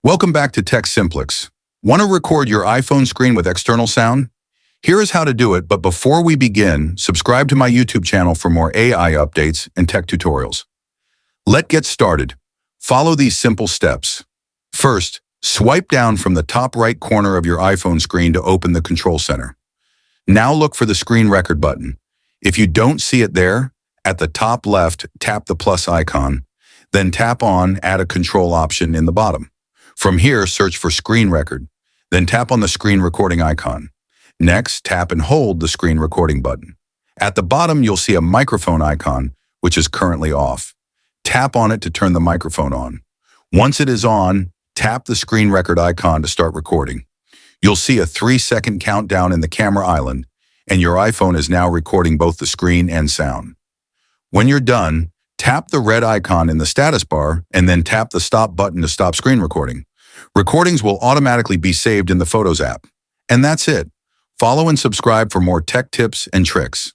Welcome back to Tech Simplex. Want to record your iPhone screen with external sound? Here is how to do it, but before we begin, subscribe to my YouTube channel for more AI updates and tech tutorials. Let's get started. Follow these simple steps. First, swipe down from the top right corner of your iPhone screen to open the control center. Now look for the screen record button. If you don't see it there, at the top left, tap the plus icon, then tap on Add a Control option in the bottom. From here, search for Screen Record, then tap on the screen recording icon. Next, tap and hold the screen recording button. At the bottom, you'll see a microphone icon, which is currently off. Tap on it to turn the microphone on. Once it is on, tap the screen record icon to start recording. You'll see a 3-second countdown in the camera island, and your iPhone is now recording both the screen and sound. When you're done, tap the red icon in the status bar and then tap the stop button to stop screen recording. Recordings will automatically be saved in the Photos app. And that's it. Follow and subscribe for more tech tips and tricks.